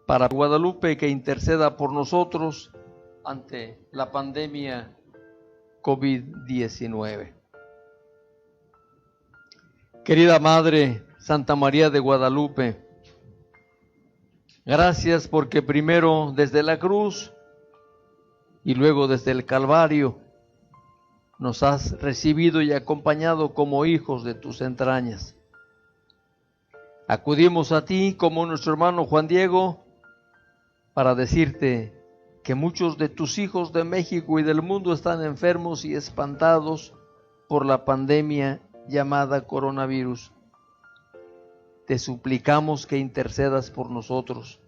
para Guadalupe, que interceda por nosotros ante la pandemia COVID-19. Querida Madre Santa María de Guadalupe, gracias porque primero desde la cruz y luego desde el Calvario nos has recibido y acompañado como hijos de tus entrañas. Acudimos a ti como nuestro hermano Juan Diego para decirte que muchos de tus hijos de México y del mundo están enfermos y espantados por la pandemia llamada coronavirus. Te suplicamos que intercedas por nosotros.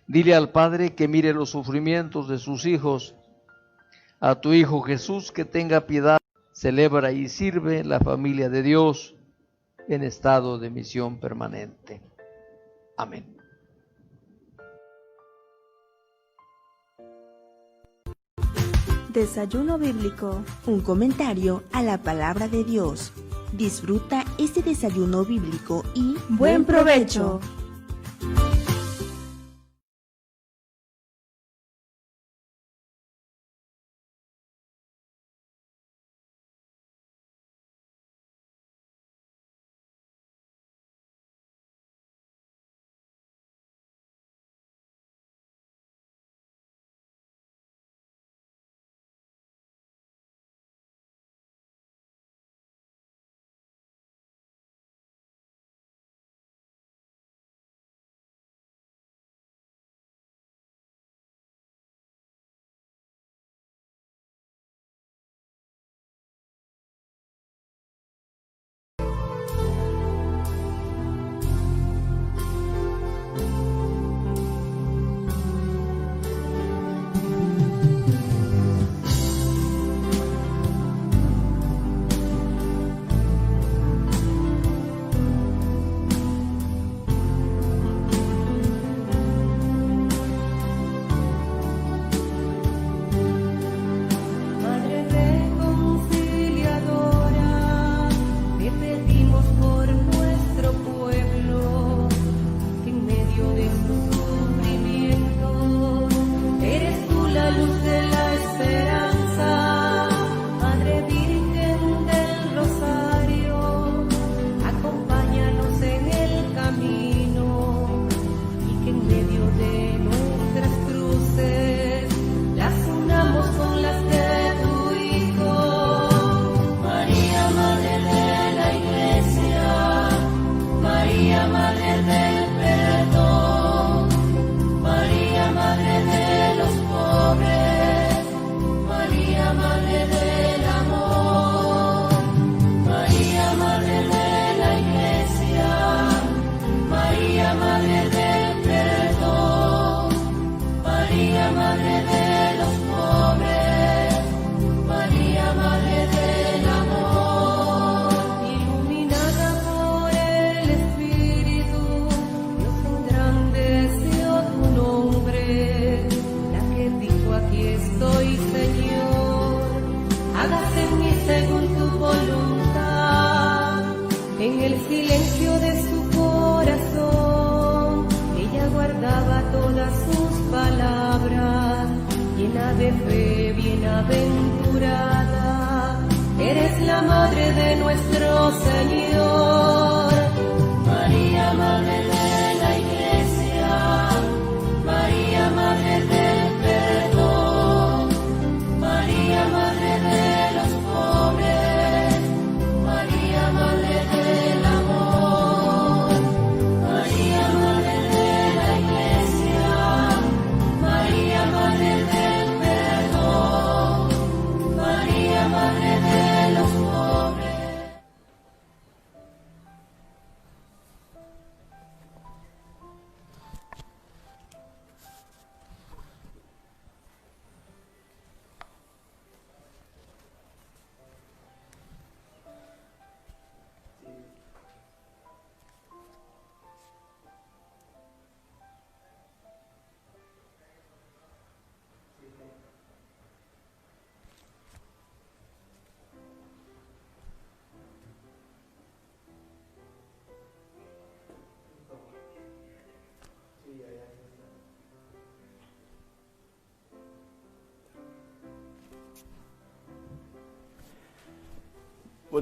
Dile al Padre que mire los sufrimientos de sus hijos, a tu Hijo Jesús que tenga piedad, celebra y sirve la familia de Dios en estado de misión permanente. Amén. Desayuno bíblico, un comentario a la palabra de Dios. Disfruta este desayuno bíblico y ¡buen provecho!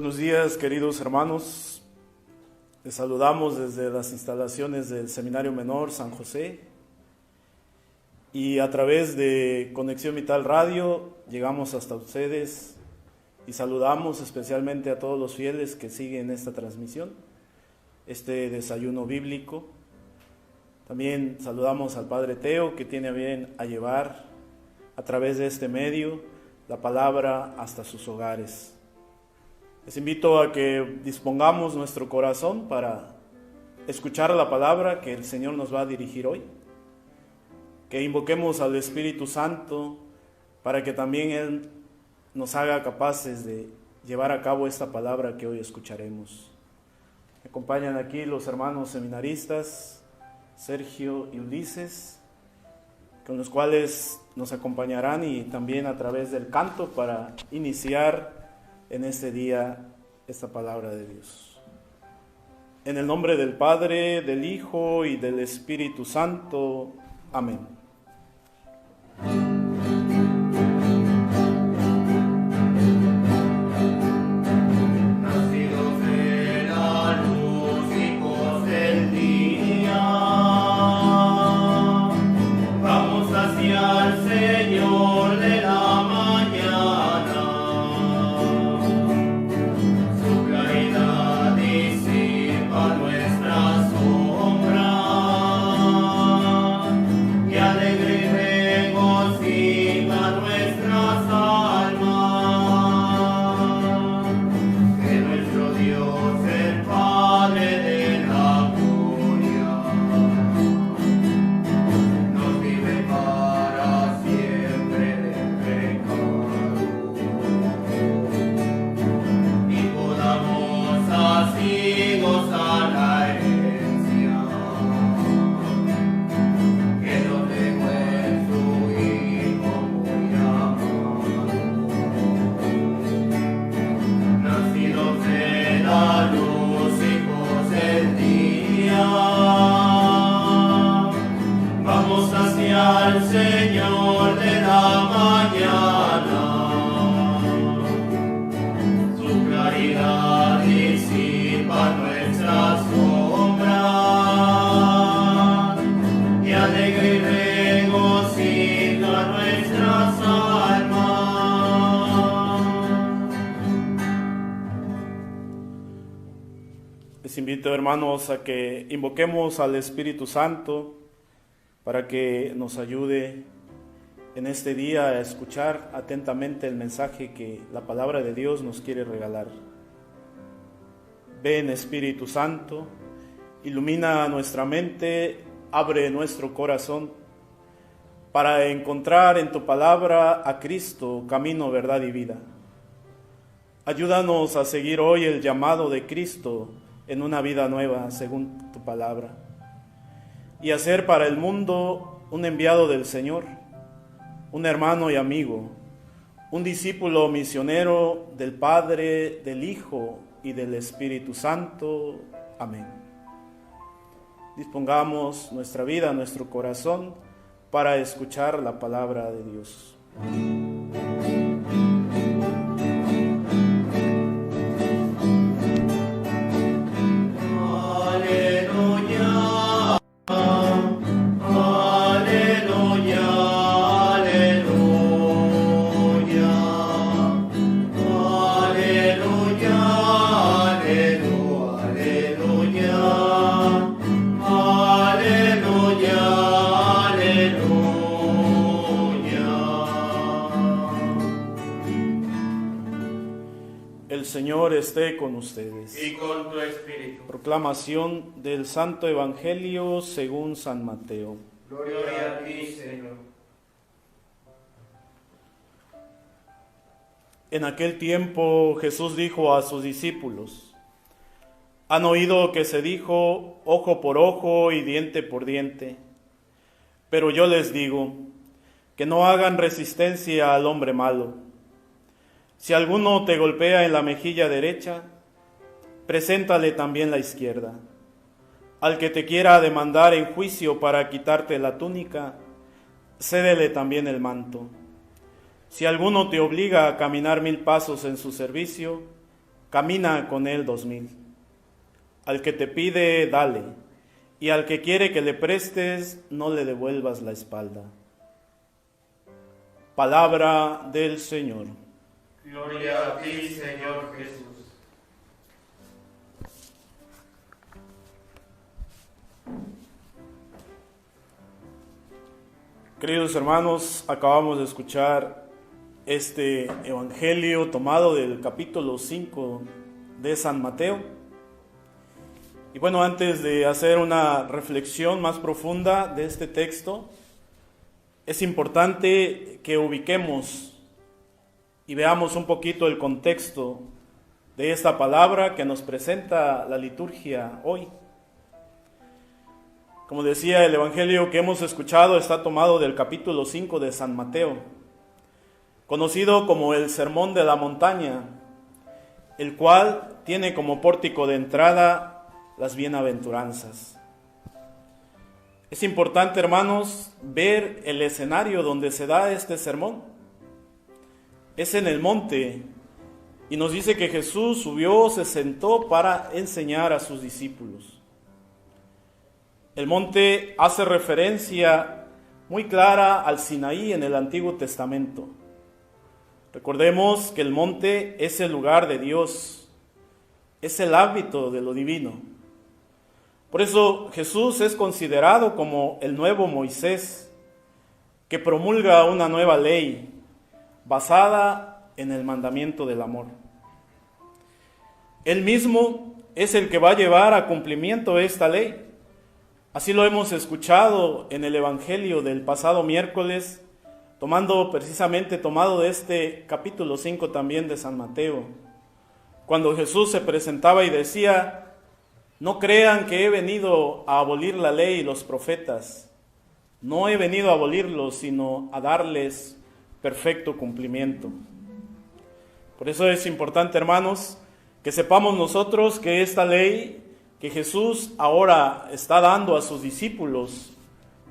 Buenos días, queridos hermanos. Les saludamos desde las instalaciones del Seminario Menor San José y a través de Conexión Vital Radio llegamos hasta ustedes y saludamos especialmente a todos los fieles que siguen esta transmisión, este desayuno bíblico. También saludamos al Padre Teo, que tiene a bien a llevar a través de este medio la palabra hasta sus hogares. Les invito a que dispongamos nuestro corazón para escuchar la palabra que el Señor nos va a dirigir hoy, que invoquemos al Espíritu Santo para que también Él nos haga capaces de llevar a cabo esta palabra que hoy escucharemos. Me acompañan aquí los hermanos seminaristas Sergio y Ulises, con los cuales nos acompañarán y también a través del canto para iniciar en este día esta palabra de Dios. En el nombre del Padre, del Hijo y del Espíritu Santo. Amén. Les invito, hermanos, a que invoquemos al Espíritu Santo para que nos ayude en este día a escuchar atentamente el mensaje que la palabra de Dios nos quiere regalar. Ven, Espíritu Santo, ilumina nuestra mente, abre nuestro corazón para encontrar en tu palabra a Cristo, camino, verdad y vida. Ayúdanos a seguir hoy el llamado de Cristo en una vida nueva, según tu palabra, y hacer para el mundo un enviado del Señor, un hermano y amigo, un discípulo misionero del Padre, del Hijo y del Espíritu Santo. Amén. Dispongamos nuestra vida, nuestro corazón, para escuchar la palabra de Dios. El Señor esté con ustedes. Y con tu espíritu. Proclamación del Santo Evangelio según San Mateo. Gloria a ti, Señor. En aquel tiempo Jesús dijo a sus discípulos: Han oído que se dijo ojo por ojo y diente por diente. Pero yo les digo que no hagan resistencia al hombre malo. Si alguno te golpea en la mejilla derecha, preséntale también la izquierda. Al que te quiera demandar en juicio para quitarte la túnica, cédele también el manto. Si alguno te obliga a caminar 1000 pasos en su servicio, camina con él 2000. Al que te pide, dale, y al que quiere que le prestes, no le devuelvas la espalda. Palabra del Señor. Gloria a ti, Señor Jesús. Queridos hermanos, acabamos de escuchar este evangelio tomado del capítulo 5 de San Mateo. Y bueno, antes de hacer una reflexión más profunda de este texto, es importante que ubiquemos y veamos un poquito el contexto de esta palabra que nos presenta la liturgia hoy. Como decía, el evangelio que hemos escuchado está tomado del capítulo 5 de San Mateo, conocido como el Sermón de la Montaña, el cual tiene como pórtico de entrada las bienaventuranzas. Es importante, hermanos, ver el escenario donde se da este sermón. Es en el monte, y nos dice que Jesús subió, se sentó para enseñar a sus discípulos. El monte hace referencia muy clara al Sinaí en el Antiguo Testamento. Recordemos que el monte es el lugar de Dios, es el ámbito de lo divino. Por eso Jesús es considerado como el nuevo Moisés, que promulga una nueva ley basada en el mandamiento del amor. Él mismo es el que va a llevar a cumplimiento esta ley. Así lo hemos escuchado en el Evangelio del pasado miércoles, tomado de este capítulo 5 también de San Mateo, cuando Jesús se presentaba y decía: no crean que he venido a abolir la ley y los profetas. No he venido a abolirlos, sino a darles perfecto cumplimiento. Por eso es importante, hermanos, que sepamos nosotros que esta ley que Jesús ahora está dando a sus discípulos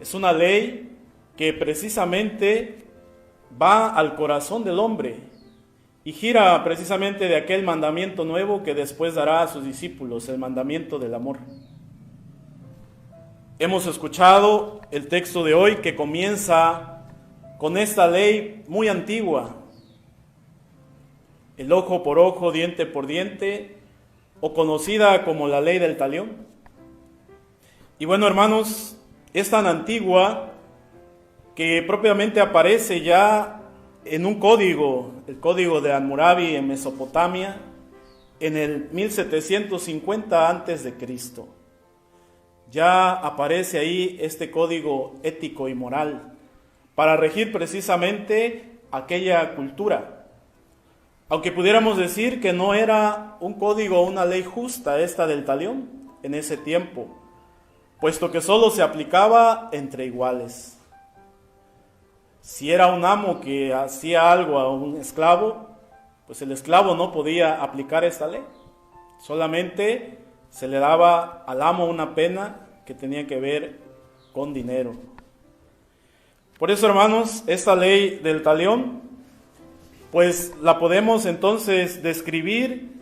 es una ley que precisamente va al corazón del hombre y gira precisamente de aquel mandamiento nuevo que después dará a sus discípulos, el mandamiento del amor. Hemos escuchado el texto de hoy que comienza con esta ley muy antigua, el ojo por ojo, diente por diente, o conocida como la ley del talión. Y bueno, hermanos, es tan antigua que propiamente aparece ya en un código, el código de Hammurabi en Mesopotamia, en el 1750 a.C. Ya aparece ahí este código ético y moral para regir precisamente aquella cultura. Aunque pudiéramos decir que no era un código o una ley justa esta del talión en ese tiempo, puesto que solo se aplicaba entre iguales. Si era un amo que hacía algo a un esclavo, pues el esclavo no podía aplicar esta ley. Solamente se le daba al amo una pena que tenía que ver con dinero. Por eso, hermanos, esta ley del talión, pues la podemos entonces describir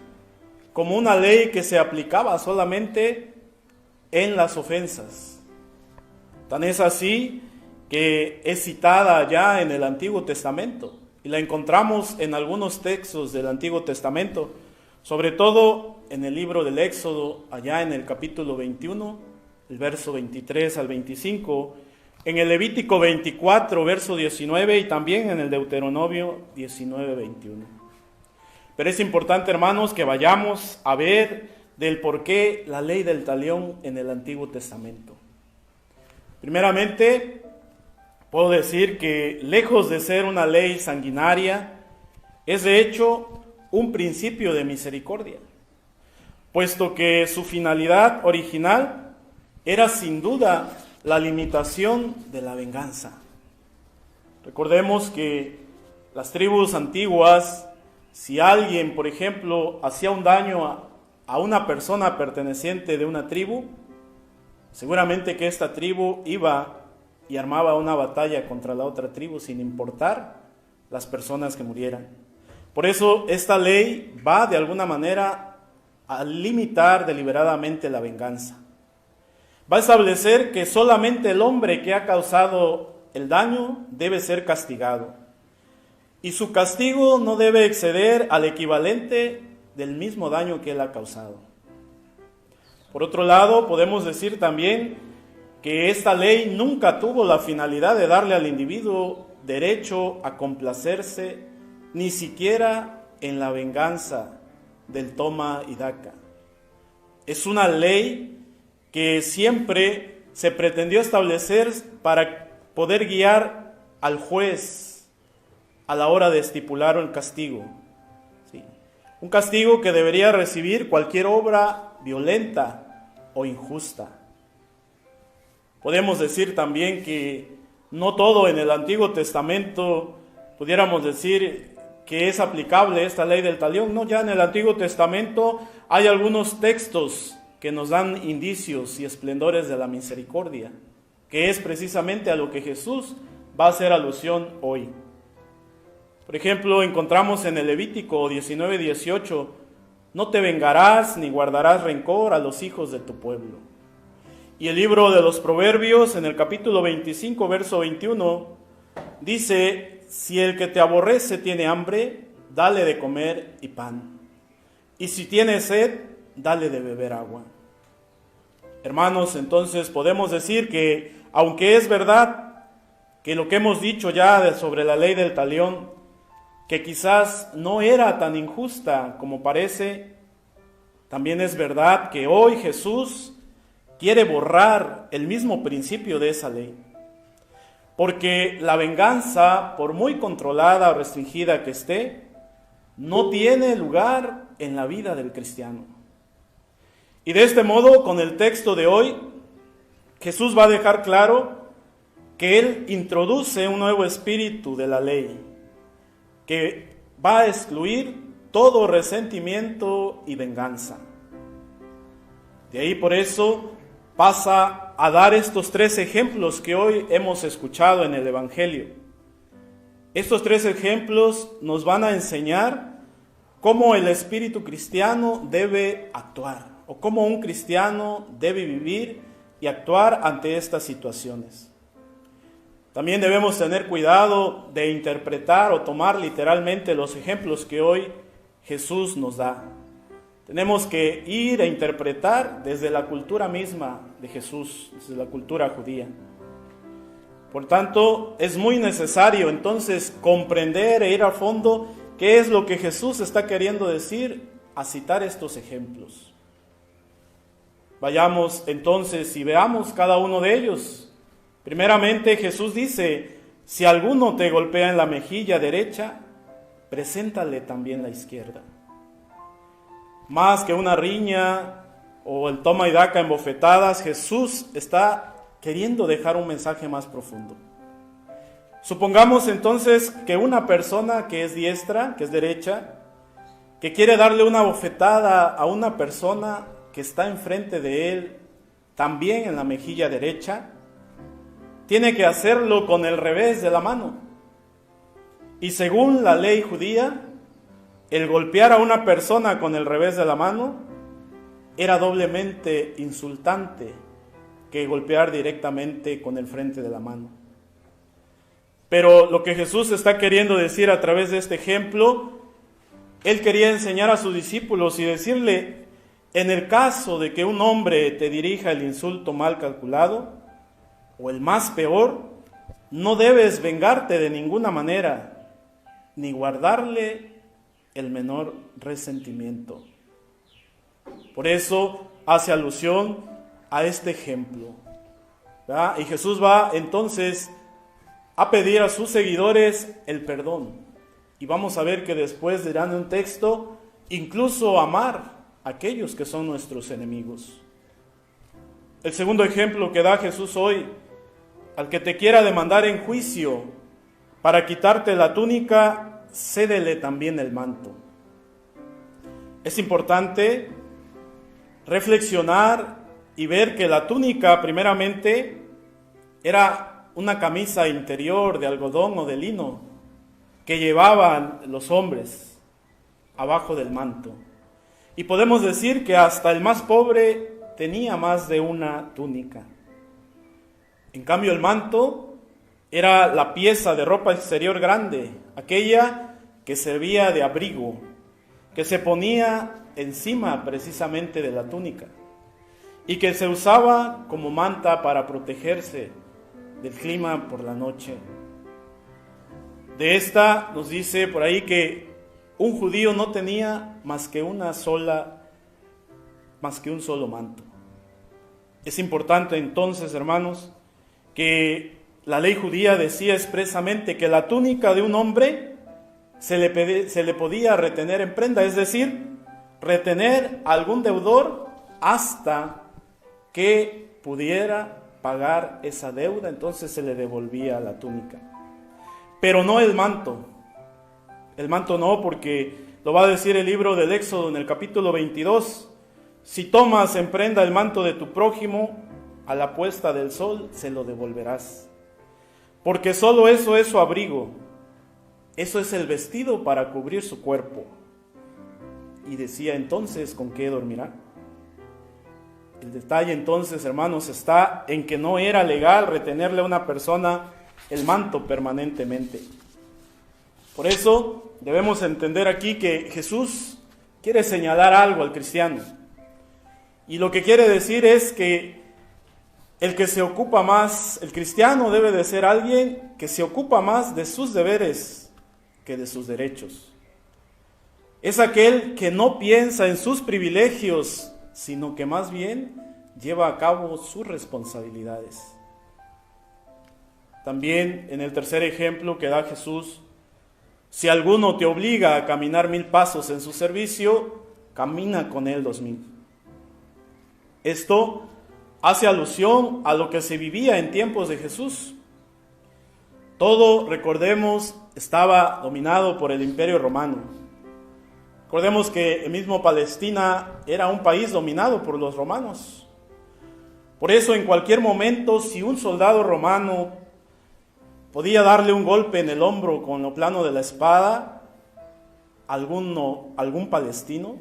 como una ley que se aplicaba solamente en las ofensas. Tan es así que es citada ya en el Antiguo Testamento y la encontramos en algunos textos del Antiguo Testamento, sobre todo en el libro del Éxodo, allá en el capítulo 21, el verso 23 al 25, en el Levítico 24, verso 19, y también en el Deuteronomio 19, 21. Pero es importante, hermanos, que vayamos a ver del por qué la ley del talión en el Antiguo Testamento. Primeramente, puedo decir que lejos de ser una ley sanguinaria, es de hecho un principio de misericordia, puesto que su finalidad original era sin duda la limitación de la venganza. Recordemos que las tribus antiguas, si alguien, por ejemplo, hacía un daño a una persona perteneciente de una tribu, seguramente que esta tribu iba y armaba una batalla contra la otra tribu sin importar las personas que murieran. Por eso esta ley va de alguna manera a limitar deliberadamente la venganza. Va a establecer que solamente el hombre que ha causado el daño debe ser castigado. Y su castigo no debe exceder al equivalente del mismo daño que él ha causado. Por otro lado, podemos decir también que esta ley nunca tuvo la finalidad de darle al individuo derecho a complacerse, ni siquiera en la venganza del toma y daca. Es una ley que siempre se pretendió establecer para poder guiar al juez a la hora de estipular el castigo. Sí. Un castigo que debería recibir cualquier obra violenta o injusta. Podemos decir también que no todo en el Antiguo Testamento, pudiéramos decir que es aplicable esta ley del talión. No, ya en el Antiguo Testamento hay algunos textos que nos dan indicios y esplendores de la misericordia, que es precisamente a lo que Jesús va a hacer alusión hoy. Por ejemplo, encontramos en el Levítico 19:18, no te vengarás ni guardarás rencor a los hijos de tu pueblo. Y el libro de los Proverbios, en el capítulo 25, verso 21, dice, si el que te aborrece tiene hambre, dale de comer y pan. Y si tiene sed, dale de beber agua. Hermanos, entonces podemos decir que, aunque es verdad que lo que hemos dicho ya sobre la ley del talión, que quizás no era tan injusta como parece, también es verdad que hoy Jesús quiere borrar el mismo principio de esa ley. Porque la venganza, por muy controlada o restringida que esté, no tiene lugar en la vida del cristiano. Y de este modo, con el texto de hoy, Jesús va a dejar claro que Él introduce un nuevo espíritu de la ley, que va a excluir todo resentimiento y venganza. De ahí por eso pasa a dar estos 3 ejemplos que hoy hemos escuchado en el Evangelio. Estos 3 ejemplos nos van a enseñar cómo el espíritu cristiano debe actuar, o cómo un cristiano debe vivir y actuar ante estas situaciones. También debemos tener cuidado de interpretar o tomar literalmente los ejemplos que hoy Jesús nos da. Tenemos que ir a interpretar desde la cultura misma de Jesús, desde la cultura judía. Por tanto, es muy necesario entonces comprender e ir a fondo qué es lo que Jesús está queriendo decir a citar estos ejemplos. Vayamos entonces y veamos cada uno de ellos. Primeramente, Jesús dice, si alguno te golpea en la mejilla derecha, preséntale también la izquierda. Más que una riña o el toma y daca en bofetadas, Jesús está queriendo dejar un mensaje más profundo. Supongamos entonces que una persona que es diestra, que es derecha, que quiere darle una bofetada a una persona que está enfrente de él, también en la mejilla derecha, tiene que hacerlo con el revés de la mano. Y según la ley judía, el golpear a una persona con el revés de la mano era doblemente insultante que golpear directamente con el frente de la mano. Pero lo que Jesús está queriendo decir a través de este ejemplo, Él quería enseñar a sus discípulos y decirle, en el caso de que un hombre te dirija el insulto mal calculado, o el más peor, no debes vengarte de ninguna manera, ni guardarle el menor resentimiento. Por eso hace alusión a este ejemplo, ¿verdad? Y Jesús va entonces a pedir a sus seguidores el perdón. Y vamos a ver que después dirán en un texto, incluso amar a aquellos que son nuestros enemigos. El segundo ejemplo que da Jesús hoy, al que te quiera demandar en juicio para quitarte la túnica, cédele también el manto. Es importante reflexionar y ver que la túnica primeramente era una camisa interior de algodón o de lino que llevaban los hombres. abajo del manto. Y podemos decir que hasta el más pobre tenía más de una túnica. En cambio, el manto era la pieza de ropa exterior grande, aquella que servía de abrigo, que se ponía encima precisamente de la túnica y que se usaba como manta para protegerse del clima por la noche. De esta nos dice por ahí que un judío no tenía más que un solo manto. Es importante entonces, hermanos, que la ley judía decía expresamente que la túnica de un hombre se le podía retener en prenda, es decir, retener a algún deudor hasta que pudiera pagar esa deuda, entonces se le devolvía la túnica. Pero no el manto. El manto no, porque lo va a decir el libro del Éxodo en el capítulo 22. Si tomas en prenda el manto de tu prójimo, a la puesta del sol se lo devolverás. Porque solo eso es su abrigo. Eso es el vestido para cubrir su cuerpo. Y decía entonces, ¿con qué dormirá? El detalle entonces, hermanos, está en que no era legal retenerle a una persona el manto permanentemente. Por eso debemos entender aquí que Jesús quiere señalar algo al cristiano. Y lo que quiere decir es que el que se ocupa más, el cristiano debe de ser alguien que se ocupa más de sus deberes que de sus derechos. Es aquel que no piensa en sus privilegios, sino que más bien lleva a cabo sus responsabilidades. También en el tercer ejemplo que da Jesús, si alguno te obliga a caminar 1000 pasos en su servicio, camina con él 2000. Esto hace alusión a lo que se vivía en tiempos de Jesús. Todo, recordemos, estaba dominado por el Imperio Romano. Recordemos que el mismo Palestina era un país dominado por los romanos. Por eso, en cualquier momento, si un soldado romano podía darle un golpe en el hombro con lo plano de la espada a algún palestino,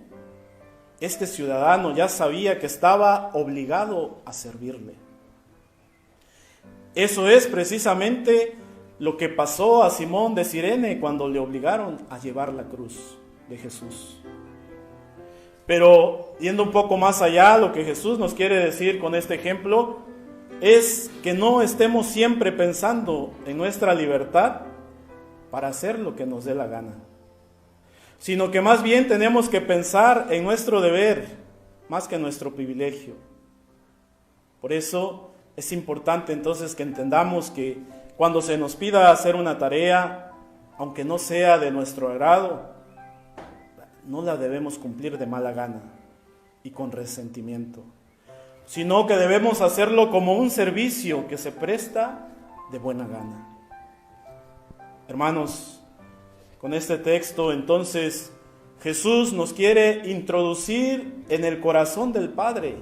este ciudadano ya sabía que estaba obligado a servirle. Eso es precisamente lo que pasó a Simón de Cirene cuando le obligaron a llevar la cruz de Jesús. Pero yendo un poco más allá, lo que Jesús nos quiere decir con este ejemplo es que no estemos siempre pensando en nuestra libertad para hacer lo que nos dé la gana, sino que más bien tenemos que pensar en nuestro deber más que en nuestro privilegio. Por eso es importante entonces que entendamos que cuando se nos pida hacer una tarea, aunque no sea de nuestro agrado, no la debemos cumplir de mala gana y con resentimiento, sino que debemos hacerlo como un servicio que se presta de buena gana. Hermanos, con este texto entonces Jesús nos quiere introducir en el corazón del Padre,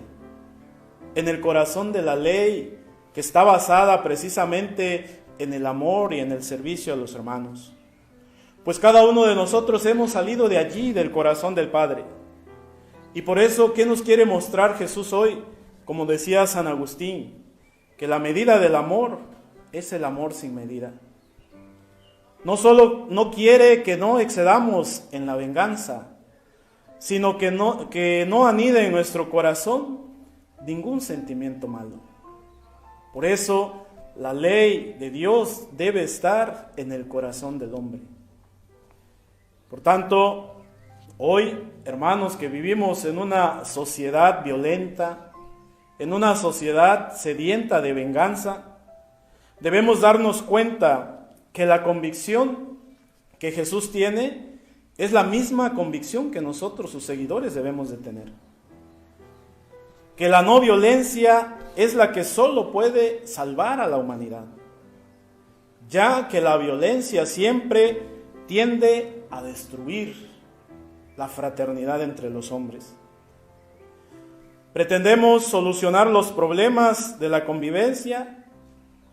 en el corazón de la ley que está basada precisamente en el amor y en el servicio a los hermanos. Pues cada uno de nosotros hemos salido de allí, del corazón del Padre. Y por eso, ¿qué nos quiere mostrar Jesús hoy? Como decía San Agustín, que la medida del amor es el amor sin medida. No solo no quiere que no excedamos en la venganza, sino que no anide en nuestro corazón ningún sentimiento malo. Por eso, la ley de Dios debe estar en el corazón del hombre. Por tanto, hoy, hermanos, que vivimos en una sociedad violenta, en una sociedad sedienta de venganza, debemos darnos cuenta que la convicción que Jesús tiene es la misma convicción que nosotros, sus seguidores, debemos de tener. Que la no violencia es la que solo puede salvar a la humanidad, ya que la violencia siempre tiende a destruir la fraternidad entre los hombres. Pretendemos solucionar los problemas de la convivencia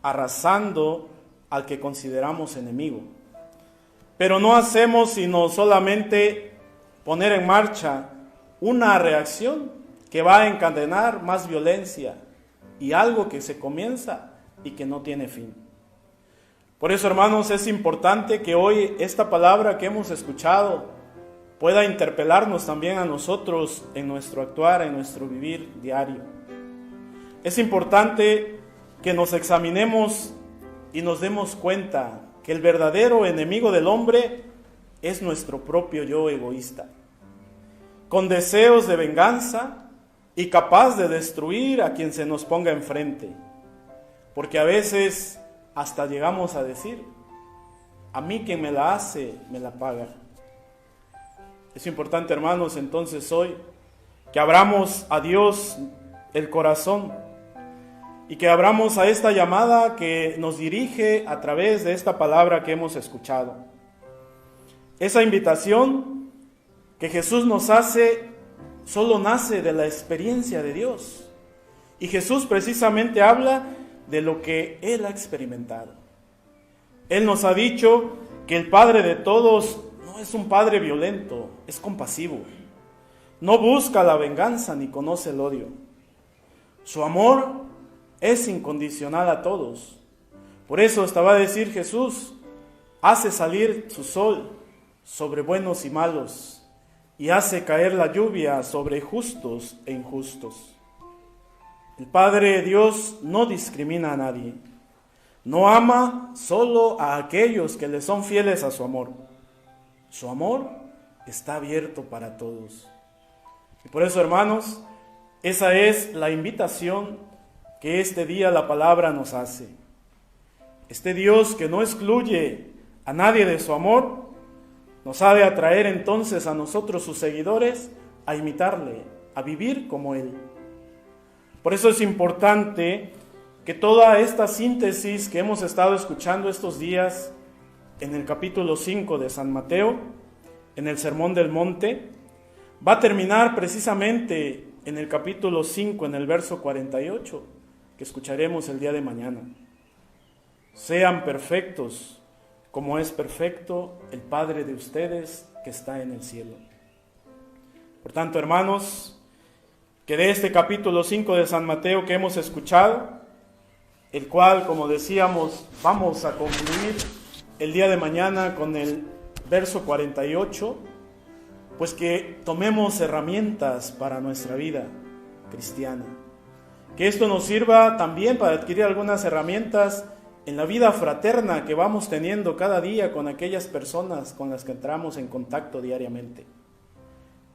arrasando al que consideramos enemigo, pero no hacemos sino solamente poner en marcha una reacción que va a encadenar más violencia y algo que se comienza y que no tiene fin. Por eso, hermanos, es importante que hoy esta palabra que hemos escuchado pueda interpelarnos también a nosotros en nuestro actuar, en nuestro vivir diario. Es importante que nos examinemos y nos demos cuenta que el verdadero enemigo del hombre es nuestro propio yo egoísta, con deseos de venganza y capaz de destruir a quien se nos ponga enfrente. Porque a veces hasta llegamos a decir, a mí quien me la hace, me la paga. Es importante, hermanos, entonces hoy, que abramos a Dios el corazón y que abramos a esta llamada que nos dirige a través de esta palabra que hemos escuchado. Esa invitación que Jesús nos hace solo nace de la experiencia de Dios. Y Jesús precisamente habla de lo que Él ha experimentado. Él nos ha dicho que el Padre de todos no es un Padre violento, es compasivo. No busca la venganza ni conoce el odio. Su amor es incondicional a todos. Por eso estaba a decir Jesús, hace salir su sol sobre buenos y malos y hace caer la lluvia sobre justos e injustos. El Padre Dios no discrimina a nadie. No ama solo a aquellos que le son fieles a su amor. Su amor está abierto para todos. Y por eso, hermanos, esa es la invitación que este día la palabra nos hace. Este Dios que no excluye a nadie de su amor, nos ha de atraer entonces a nosotros, sus seguidores, a imitarle, a vivir como Él. Por eso es importante que toda esta síntesis que hemos estado escuchando estos días en el capítulo 5 de San Mateo, en el Sermón del Monte, va a terminar precisamente en el capítulo 5, en el verso 48, que escucharemos el día de mañana. Sean perfectos, como es perfecto el Padre de ustedes que está en el cielo. Por tanto, hermanos, que de este capítulo 5 de San Mateo que hemos escuchado, el cual, como decíamos, vamos a concluir el día de mañana con el verso 48, pues que tomemos herramientas para nuestra vida cristiana. Que esto nos sirva también para adquirir algunas herramientas en la vida fraterna que vamos teniendo cada día con aquellas personas con las que entramos en contacto diariamente.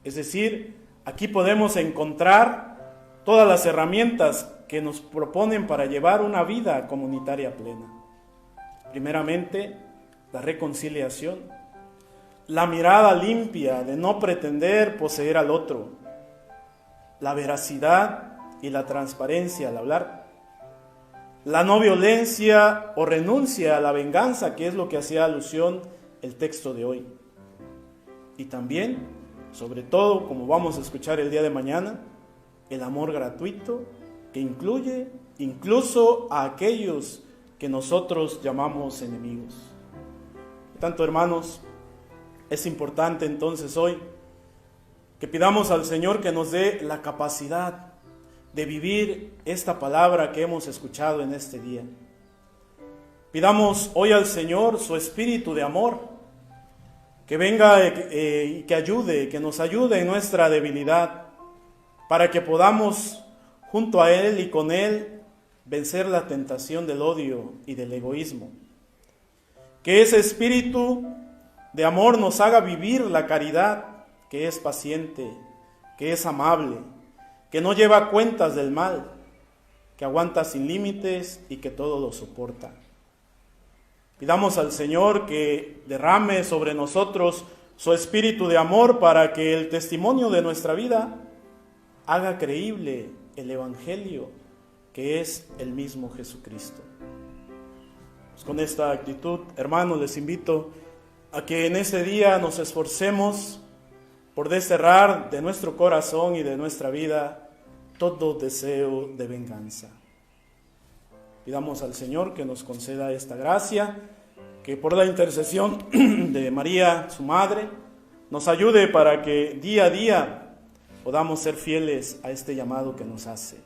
Es decir, aquí podemos encontrar todas las herramientas que nos proponen para llevar una vida comunitaria plena. Primeramente, la reconciliación, la mirada limpia de no pretender poseer al otro, la veracidad y la transparencia al hablar, la no violencia o renuncia a la venganza, que es lo que hacía alusión el texto de hoy. Y también, sobre todo, como vamos a escuchar el día de mañana, el amor gratuito que incluye incluso a aquellos que nosotros llamamos enemigos. Por tanto, hermanos, es importante entonces hoy que pidamos al Señor que nos dé la capacidad de vivir esta palabra que hemos escuchado en este día. Pidamos hoy al Señor su espíritu de amor, que venga y que ayude, que nos ayude en nuestra debilidad, para que podamos junto a Él y con Él vencer la tentación del odio y del egoísmo. Que ese espíritu de amor nos haga vivir la caridad, que es paciente, que es amable, que no lleva cuentas del mal, que aguanta sin límites y que todo lo soporta. Pidamos al Señor que derrame sobre nosotros su espíritu de amor para que el testimonio de nuestra vida haga creíble el Evangelio, que es el mismo Jesucristo. Pues con esta actitud, hermanos, les invito a que en este día nos esforcemos por desterrar de nuestro corazón y de nuestra vida todo deseo de venganza. Pidamos al Señor que nos conceda esta gracia, que por la intercesión de María, su Madre, nos ayude para que día a día podamos ser fieles a este llamado que nos hace.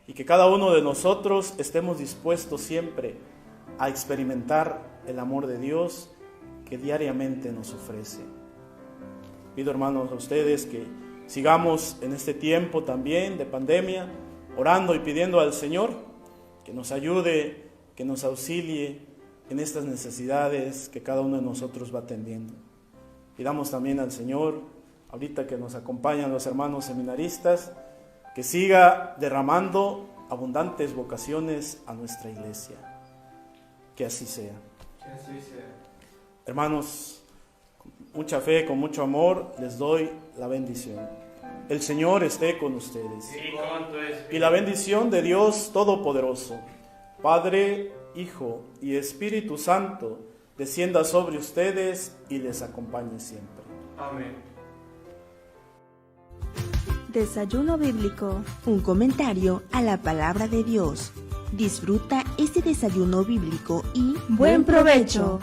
Y que cada uno de nosotros estemos dispuestos siempre a experimentar el amor de Dios que diariamente nos ofrece. Pido, hermanos, a ustedes que sigamos en este tiempo también de pandemia, orando y pidiendo al Señor que nos ayude, que nos auxilie en estas necesidades que cada uno de nosotros va atendiendo. Pidamos también al Señor, ahorita que nos acompañan los hermanos seminaristas, que siga derramando abundantes vocaciones a nuestra iglesia. Que así sea. Que así sea. Hermanos, con mucha fe, con mucho amor, les doy la bendición. El Señor esté con ustedes. Y con tu espíritu. Y la bendición de Dios Todopoderoso, Padre, Hijo y Espíritu Santo, descienda sobre ustedes y les acompañe siempre. Amén. Desayuno bíblico, un comentario a la palabra de Dios. Disfruta este desayuno bíblico y ¡buen provecho!